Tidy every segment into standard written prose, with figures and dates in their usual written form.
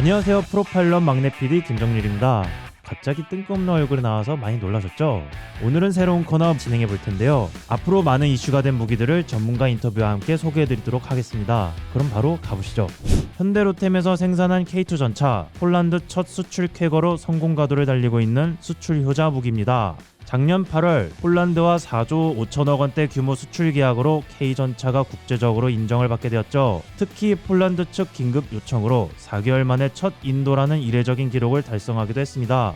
안녕하세요. 프로파일럿 막내 PD 김정률입니다. 갑자기 뜬금없는 얼굴이 나와서 많이 놀라셨죠? 오늘은 새로운 코너 진행해 볼 텐데요. 앞으로 많은 이슈가 된 무기들을 전문가 인터뷰와 함께 소개해 드리도록 하겠습니다. 그럼 바로 가보시죠. 현대로템에서 생산한 K2 전차, 폴란드 첫 수출 쾌거로 성공 가도를 달리고 있는 수출 효자 무기입니다. 작년 8월 폴란드와 4조 5천억 원대 규모 수출 계약으로 K전차가 국제적으로 인정을 받게 되었죠. 특히 폴란드 측 긴급 요청으로 4개월 만에 첫 인도라는 이례적인 기록을 달성하기도 했습니다.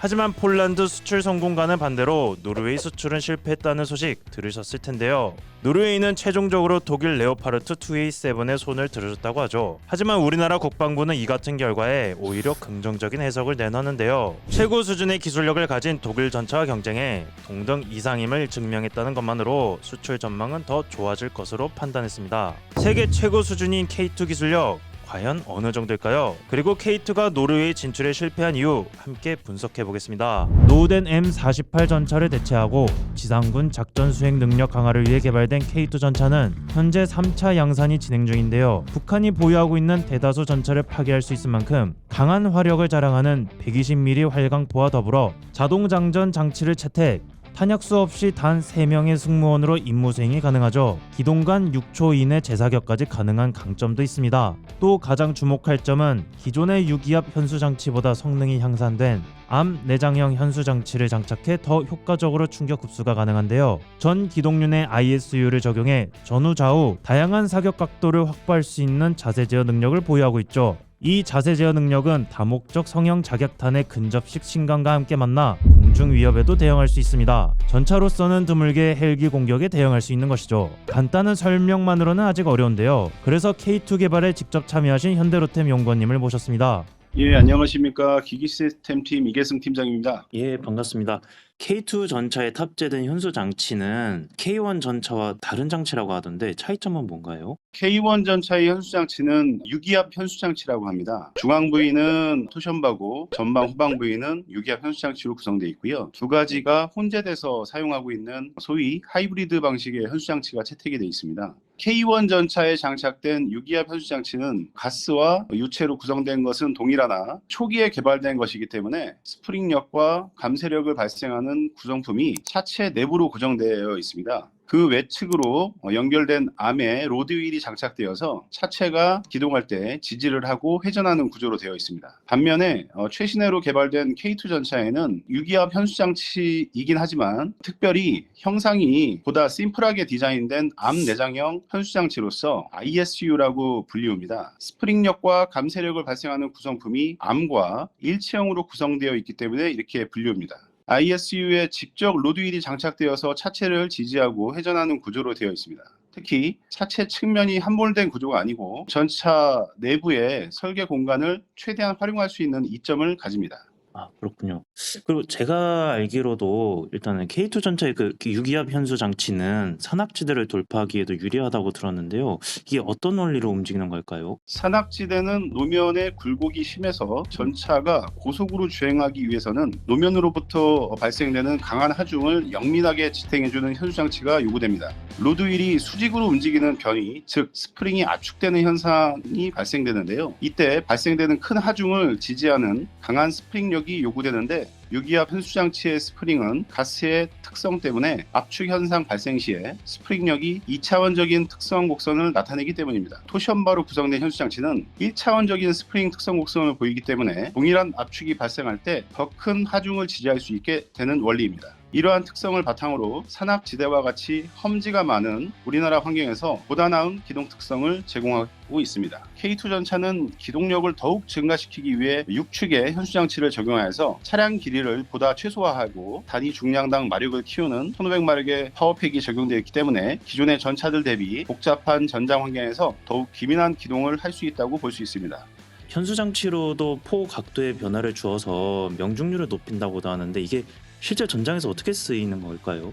하지만 폴란드 수출 성공과는 반대로 노르웨이 수출은 실패했다는 소식 들으셨을 텐데요. 노르웨이는 최종적으로 독일 레오파르트 2A7의 손을 들어줬다고 하죠. 하지만 우리나라 국방부는 이 같은 결과에 오히려 긍정적인 해석을 내놨는데요. 최고 수준의 기술력을 가진 독일 전차와 경쟁해 동등 이상임을 증명했다는 것만으로 수출 전망은 더 좋아질 것으로 판단했습니다. 세계 최고 수준인 K2 기술력 과연 어느 정도일까요? 그리고 K2가 노르웨이 진출에 실패한 이유 함께 분석해 보겠습니다. 노후된 M48 전차를 대체하고 지상군 작전 수행 능력 강화를 위해 개발된 K2 전차는 현재 3차 양산이 진행 중인데요. 북한이 보유하고 있는 대다수 전차를 파괴할 수 있을 만큼 강한 화력을 자랑하는 120mm 활강포와 더불어 자동 장전 장치를 채택, 탄약수 없이 단 3명의 승무원으로 임무 수행이 가능하죠. 기동간 6초 이내 재사격까지 가능한 강점도 있습니다. 또 가장 주목할 점은 기존의 유기압 현수 장치보다 성능이 향상된 암 내장형 현수 장치를 장착해 더 효과적으로 충격 흡수가 가능한데요. 전 기동륜의 ISU를 적용해 전후 좌우 다양한 사격 각도를 확보할 수 있는 자세 제어 능력을 보유하고 있죠. 이 자세 제어 능력은 다목적 성형 자격탄의 근접식 신강과 함께 만나 공중 위협에도 대응할 수 있습니다. 전차로서는 드물게 헬기 공격에 대응할 수 있는 것이죠. 간단한 설명만으로는 아직 어려운데요. 그래서 K2 개발에 직접 참여하신 현대로템 연구원님을 모셨습니다. 예, 안녕하십니까. 기기시스템팀 이계승 팀장입니다. 예, 반갑습니다. K2 전차에 탑재된 현수 장치는 K1 전차와 다른 장치라고 하던데 차이점은 뭔가요? K1 전차의 현수장치는 유기압 현수장치라고 합니다. 중앙 부위는 토션바고 전방 후방 부위는 유기압 현수장치로 구성되어 있고요. 두 가지가 혼재돼서 사용하고 있는 소위 하이브리드 방식의 현수장치가 채택이 되어 있습니다. K1 전차에 장착된 유기압 현수장치는 가스와 유체로 구성된 것은 동일하나 초기에 개발된 것이기 때문에 스프링력과 감쇄력을 발생하는 구성품이 차체 내부로 고정되어 있습니다. 그 외측으로 연결된 암에 로드 휠이 장착되어서 차체가 기동할 때 지지를 하고 회전하는 구조로 되어 있습니다. 반면에 최신혜로 개발된 K2 전차에는 유기압 현수장치이긴 하지만 특별히 형상이 보다 심플하게 디자인된 암 내장형 현수장치로서 ISU라고 불리웁니다. 스프링력과 감쇄력을 발생하는 구성품이 암과 일체형으로 구성되어 있기 때문에 이렇게 불리웁니다. ISU에 직접 로드휠이 장착되어서 차체를 지지하고 회전하는 구조로 되어 있습니다. 특히 차체 측면이 함몰된 구조가 아니고 전차 내부의 설계 공간을 최대한 활용할 수 있는 이점을 가집니다. 아, 그렇군요. 그리고 제가 알기로도 일단은 K2 전차의 그 유기압 현수 장치는 산악지대를 돌파하기에도 유리하다고 들었는데요. 이게 어떤 원리로 움직이는 걸까요? 산악지대는 노면의 굴곡이 심해서 전차가 고속으로 주행하기 위해서는 노면으로부터 발생되는 강한 하중을 영민하게 지탱해주는 현수장치가 요구됩니다. 로드휠이 수직으로 움직이는 변이, 즉 스프링이 압축되는 현상이 발생되는데요. 이때 발생되는 큰 하중을 지지하는 강한 스프링력이 요구되는데 유기압 현수장치의 스프링은 가스의 특성 때문에 압축 현상 발생 시에 스프링력이 2차원적인 특성 곡선을 나타내기 때문입니다. 토션바로 구성된 현수장치는 1차원적인 스프링 특성 곡선을 보이기 때문에 동일한 압축이 발생할 때 더 큰 하중을 지지할 수 있게 되는 원리입니다. 이러한 특성을 바탕으로 산악지대와 같이 험지가 많은 우리나라 환경에서 보다 나은 기동 특성을 제공하고 있습니다. K2 전차는 기동력을 더욱 증가시키기 위해 6축의 현수장치를 적용하여서 차량 길이를 보다 최소화하고 단위 중량당 마력을 키우는 1500마력의 파워팩이 적용되어 있기 때문에 기존의 전차들 대비 복잡한 전장 환경에서 더욱 기민한 기동을 할 수 있다고 볼 수 있습니다. 현수 장치로도 포 각도의 변화를 주어서 명중률을 높인다고도 하는데 이게 실제 전장에서 어떻게 쓰이는 걸까요?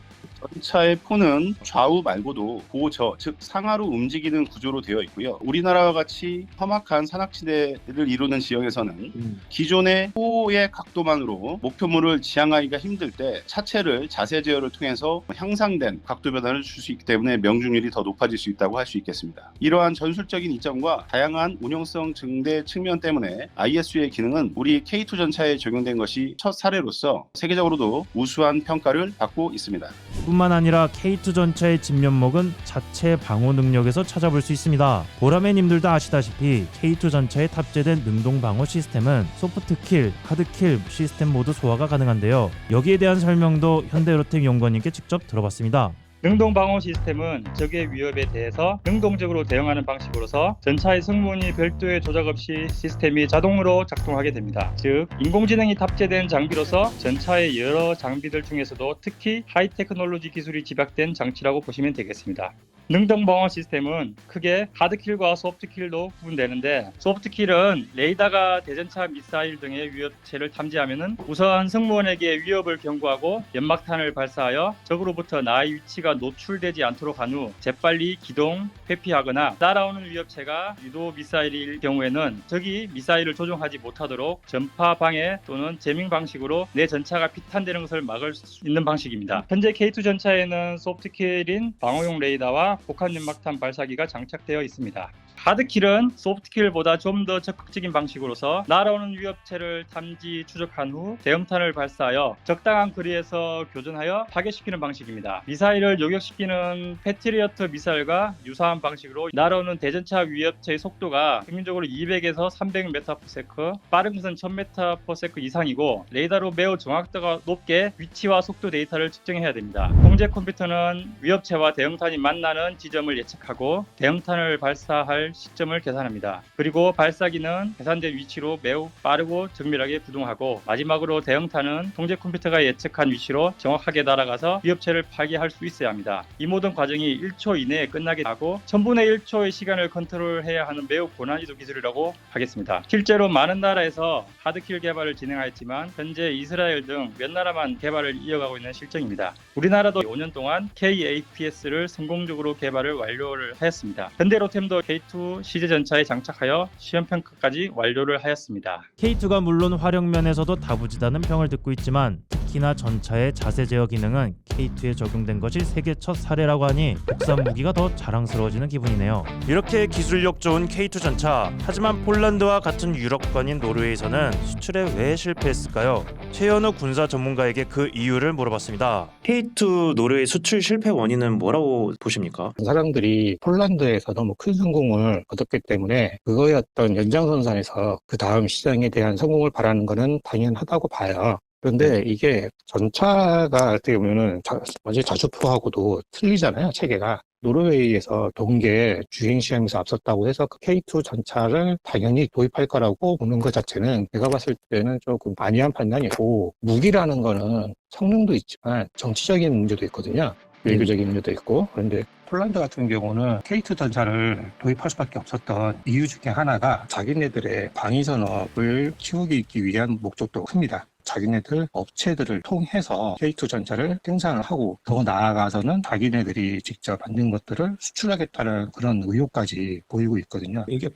전차의 포는 좌우 말고도 고저, 즉 상하로 움직이는 구조로 되어 있고요. 우리나라와 같이 험악한 산악지대를 이루는 지역에서는 기존의 포의 각도만으로 목표물을 지향하기가 힘들 때 차체를 자세 제어를 통해서 향상된 각도 변화를 줄 수 있기 때문에 명중률이 더 높아질 수 있다고 할 수 있겠습니다. 이러한 전술적인 이점과 다양한 운용성 증대 측면 때문에 ISU의 기능은 우리 K2 전차에 적용된 것이 첫 사례로서 세계적으로도 우수한 평가를 받고 있습니다. 뿐만 아니라 K2 전차의 진면목은 자체 방어 능력에서 찾아볼 수 있습니다. 보라매님들도 아시다시피 K2 전차에 탑재된 능동 방어 시스템은 소프트킬, 하드킬 시스템 모두 소화가 가능한데요. 여기에 대한 설명도 현대로템 연구원님께 직접 들어봤습니다. 능동 방어 시스템은 적의 위협에 대해서 능동적으로 대응하는 방식으로서 전차의 승무원이 별도의 조작 없이 시스템이 자동으로 작동하게 됩니다. 즉, 인공지능이 탑재된 장비로서 전차의 여러 장비들 중에서도 특히 하이테크놀로지 기술이 집약된 장치라고 보시면 되겠습니다. 능동 방어 시스템은 크게 하드킬과 소프트킬로 구분되는데, 소프트킬은 레이더가 대전차 미사일 등의 위협체를 탐지하면 우선 승무원에게 위협을 경고하고 연막탄을 발사하여 적으로부터 나의 위치가 노출되지 않도록 한 후 재빨리 기동, 회피하거나 날아오는 위협체가 유도 미사일일 경우에는 적이 미사일을 조종하지 못하도록 전파 방해 또는 제밍 방식으로 내 전차가 피탄되는 것을 막을 수 있는 방식입니다. 현재 K2 전차에는 소프트킬인 방어용 레이더와 복합 연막탄 발사기가 장착되어 있습니다. 하드킬은 소프트킬보다 좀 더 적극적인 방식으로서 날아오는 위협체를 탐지 추적한 후 대형탄을 발사하여 적당한 거리에서 교전하여 파괴시키는 방식입니다. 미사일을 요격시키는 패트리어트 미사일과 유사한 방식으로 날아오는 대전차 위협체의 속도가 평균적으로 200에서 300m/s, 빠른 것은 1000m/s 이상이고 레이더로 매우 정확도가 높게 위치와 속도 데이터를 측정해야 됩니다. 통제 컴퓨터는 위협체와 대형탄이 만나는 지점을 예측하고 대형탄을 발사할 시점을 계산합니다. 그리고 발사기는 계산된 위치로 매우 빠르고 정밀하게 구동하고, 마지막으로 대형탄은 통제 컴퓨터가 예측한 위치로 정확하게 날아가서 위협체를 파괴할 수 있어야 합니다. 이 모든 과정이 1초 이내에 끝나게 하고 1000분의 1초의 시간을 컨트롤해야 하는 매우 고난이도 기술이라고 하겠습니다. 실제로 많은 나라에서 하드킬 개발을 진행하였지만 현재 이스라엘 등 몇 나라만 개발을 이어가고 있는 실정입니다. 우리나라도 5년 동안 KAPS를 성공적으로 개발을 완료를 하였습니다. 현대로템도 K2 시제 전차에 장착하여 시험 평가까지 완료를 하였습니다. K2가 물론 화력면에서도 다부지다는 평을 듣고 있지만 특히나 전차의 자세 제어 기능은 K2에 적용된 것이 세계 첫 사례라고 하니 국산 무기가 더 자랑스러워지는 기분이네요. 이렇게 기술력 좋은 K2 전차, 하지만 폴란드와 같은 유럽 국가인 노르웨이에서는 수출에 왜 실패했을까요? 최현우 군사 전문가에게 그 이유를 물어봤습니다. K2 노르웨이 수출 실패 원인은 뭐라고 보십니까? 사람들이 폴란드에서 너무 큰 성공을 거뒀기 때문에 그거의 어떤 연장선상에서 그 다음 시장에 대한 성공을 바라는 것은 당연하다고 봐요. 그런데 이게 전차가 어떻게 보면은 완전히 자주포하고도 틀리잖아요, 체계가. 노르웨이에서 동계 주행 시험에서 앞섰다고 해서 그 K2 전차를 당연히 도입할 거라고 보는 것 자체는 제가 봤을 때는 조금 안이한 판단이고, 무기라는 거는 성능도 있지만 정치적인 문제도 있거든요. 외교적인 문제도 있고. 그런데 폴란드 같은 경우는 K2 전차를 도입할 수밖에 없었던 이유 중에 하나가 자기네들의 방위 산업을 키우기 위한 목적도 큽니다. 자기네들 업체들을 통해서 K2 전차를 생산을 하고 더 나아가서는 자기네들이 직접 만든 것들을 수출하겠다는 그런 의욕까지 보이고 있거든요. 이게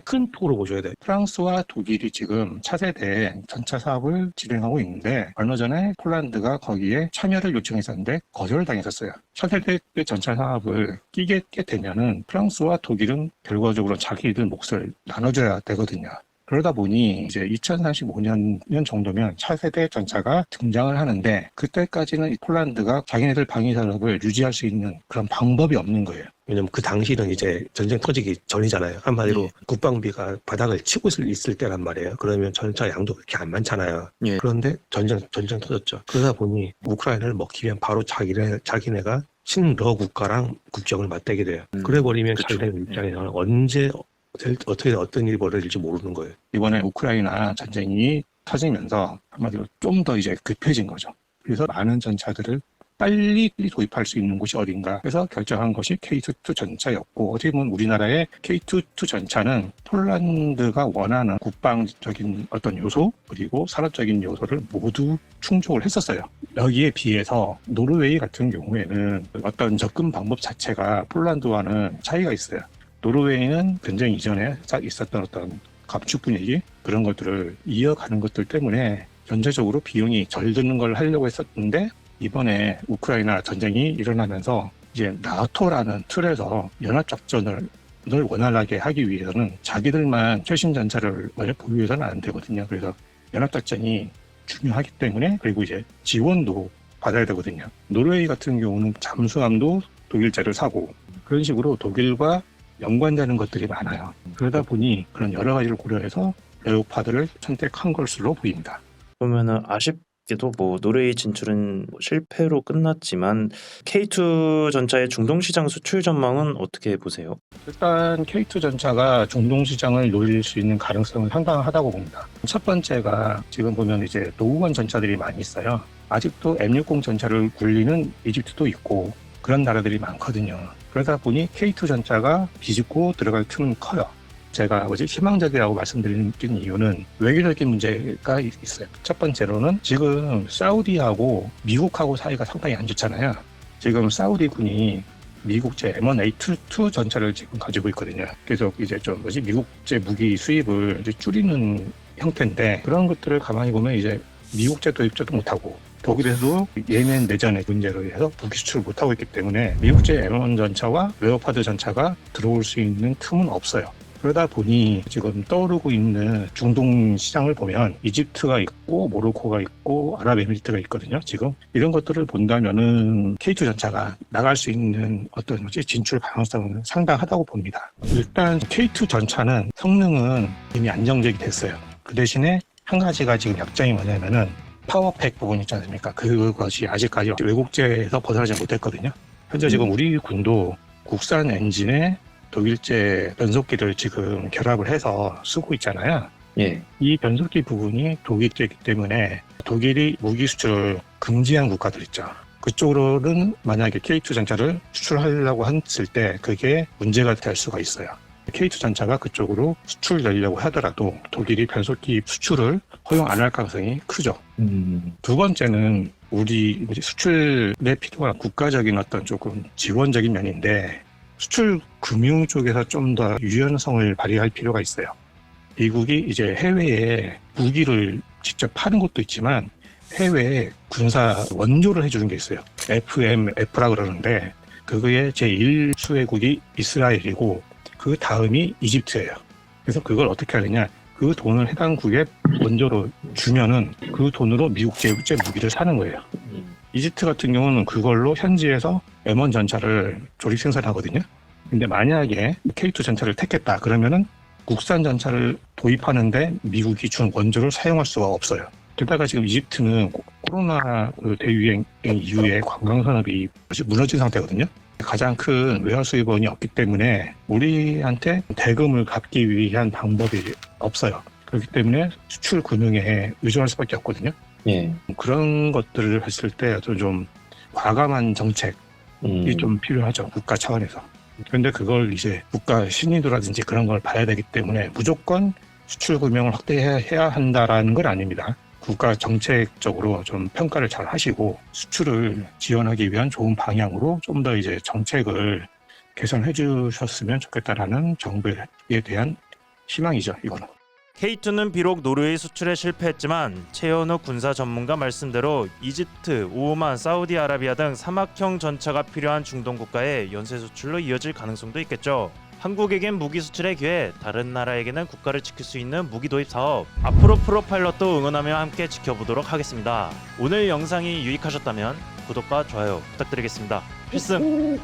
큰 폭으로 보셔야 돼요. 프랑스와 독일이 지금 차세대 전차 사업을 진행하고 있는데, 얼마 전에 폴란드가 거기에 참여를 요청했었는데 거절당했었어요. 차세대 전차 사업을 끼게 되면은 프랑스와 독일은 결과적으로 자기들 몫을 나눠줘야 되거든요. 그러다 보니 이제 2035년 정도면 차세대 전차가 등장을 하는데, 그때까지는 폴란드가 자기네들 방위 산업을 유지할 수 있는 그런 방법이 없는 거예요. 왜냐면 그 당시는 이제 전쟁 터지기 전이잖아요. 한마디로 국방비가 바닥을 치고 있을 때란 말이에요. 그러면 전차 양도 그렇게 안 많잖아요. 예. 그런데 전쟁 터졌죠. 그러다 보니 우크라이나를 먹기 위한 바로 자기네가 친러 국가랑 국경을 맞대게 돼요. 그래 버리면 자기네 입장에서는 언제 어떻게 어떤 일이 벌어질지 모르는 거예요. 이번에 우크라이나 전쟁이 터지면서 한마디로 좀 더 이제 급해진 거죠. 그래서 많은 전차들을 빨리 도입할 수 있는 곳이 어딘가 해서 결정한 것이 K2 전차였고, 어떻게 보면 우리나라의 K2 전차는 폴란드가 원하는 국방적인 어떤 요소 그리고 산업적인 요소를 모두 충족을 했었어요. 여기에 비해서 노르웨이 같은 경우에는 어떤 접근 방법 자체가 폴란드와는 차이가 있어요. 노르웨이는 전쟁 이전에 있었던 어떤 갑축 분위기 그런 것들을 이어가는 것들 때문에 전체적으로 비용이 덜 드는 걸 하려고 했었는데, 이번에 우크라이나 전쟁이 일어나면서 이제 나토라는 틀에서 연합작전을 원활하게 하기 위해서는 자기들만 최신 전차를 보유해서는 안 되거든요. 그래서 연합작전이 중요하기 때문에, 그리고 이제 지원도 받아야 되거든요. 노르웨이 같은 경우는 잠수함도 독일제를 사고 그런 식으로 독일과 연관되는 것들이 많아요. 그러다 보니 그런 여러 가지를 고려해서 레오파드를 선택한 것으로 보입니다. 그러면은 아쉽게도 뭐 노르웨이 진출은 실패로 끝났지만 K2 전차의 중동 시장 수출 전망은 어떻게 보세요? 일단 K2 전차가 중동 시장을 노릴 수 있는 가능성은 상당하다고 봅니다. 첫 번째가 지금 보면 이제 노후관 전차들이 많이 있어요. 아직도 M60 전차를 굴리는 이집트도 있고 그런 나라들이 많거든요. 그러다 보니 K2 전차가 비집고 들어갈 틈은 커요. 제가 희망적이라고 말씀드리는 이유는 외교적인 문제가 있어요. 첫 번째로는 지금 사우디하고 미국하고 사이가 상당히 안 좋잖아요. 지금 사우디 군이 미국제 M1A2 전차를 지금 가지고 있거든요. 그래서 이제 미국제 무기 수입을 이제 줄이는 형태인데, 그런 것들을 가만히 보면 이제 미국제 도입제도 못하고 독일에서도 예멘 내전의 문제로 해서 무기 수출을 못하고 있기 때문에 미국제 M1 전차와 레오파드 전차가 들어올 수 있는 틈은 없어요. 그러다 보니 지금 떠오르고 있는 중동 시장을 보면 이집트가 있고 모로코가 있고 아랍에미리트가 있거든요. 지금 이런 것들을 본다면은 K2 전차가 나갈 수 있는 어떤 진출 가능성은 상당하다고 봅니다. 일단 K2 전차는 성능은 이미 안정적이 됐어요. 그 대신에 한 가지가 지금 약점이 뭐냐면은 파워팩 부분 있지 않습니까? 그것이 아직까지 외국제에서 벗어나지 못했거든요. 현재 지금 우리 군도 국산 엔진에 독일제 변속기를 지금 결합을 해서 쓰고 있잖아요. 예. 이 변속기 부분이 독일제이기 때문에 독일이 무기 수출을 금지한 국가들 있죠. 그쪽으로는 만약에 K2 전차를 수출하려고 했을 때 그게 문제가 될 수가 있어요. K2 전차가 그쪽으로 수출되려고 하더라도 독일이 변속기 수출을 허용 안 할 가능성이 크죠. 두 번째는 우리 수출에 필요한 국가적인 어떤 조금 지원적인 면인데, 수출 금융 쪽에서 좀 더 유연성을 발휘할 필요가 있어요. 미국이 이제 해외에 무기를 직접 파는 것도 있지만 해외에 군사 원조를 해주는 게 있어요. FMF라 그러는데 그거의 제1 수혜국이 이스라엘이고 그 다음이 이집트예요. 그래서 그걸 어떻게 하느냐, 그 돈을 해당 국에 원조로 주면은 그 돈으로 미국제 무기를 사는 거예요. 이집트 같은 경우는 그걸로 현지에서 M1 전차를 조립 생산하거든요. 근데 만약에 K2 전차를 택했다 그러면은 국산 전차를 도입하는데 미국이 준 원조를 사용할 수가 없어요. 게다가 지금 이집트는 코로나 대유행 이후에 관광 산업이 무너진 상태거든요. 가장 큰 외화 수입원이 없기 때문에 우리한테 대금을 갚기 위한 방법이 없어요. 그렇기 때문에 수출 금융에 의존할 수밖에 없거든요. 예. 그런 것들을 했을 때 좀 과감한 정책이 좀 필요하죠. 국가 차원에서. 그런데 그걸 이제 국가 신의도라든지 그런 걸 봐야 되기 때문에 무조건 수출 금융을 확대해야 한다라는 건 아닙니다. 국가 정책적으로 좀 평가를 잘 하시고 수출을 지원하기 위한 좋은 방향으로 좀 더 이제 정책을 개선해 주셨으면 좋겠다라는 정부에 대한 희망이죠, 이거는. K2는 비록 노르웨이 수출에 실패했지만 최현우 군사 전문가 말씀대로 이집트, 오만, 사우디아라비아 등 사막형 전차가 필요한 중동 국가의 연쇄 수출로 이어질 가능성도 있겠죠. 한국에겐 무기 수출의 기회, 다른 나라에게는 국가를 지킬 수 있는 무기 도입 사업, 앞으로 프로파일럿도 응원하며 함께 지켜보도록 하겠습니다. 오늘 영상이 유익하셨다면 구독과 좋아요 부탁드리겠습니다. 필승!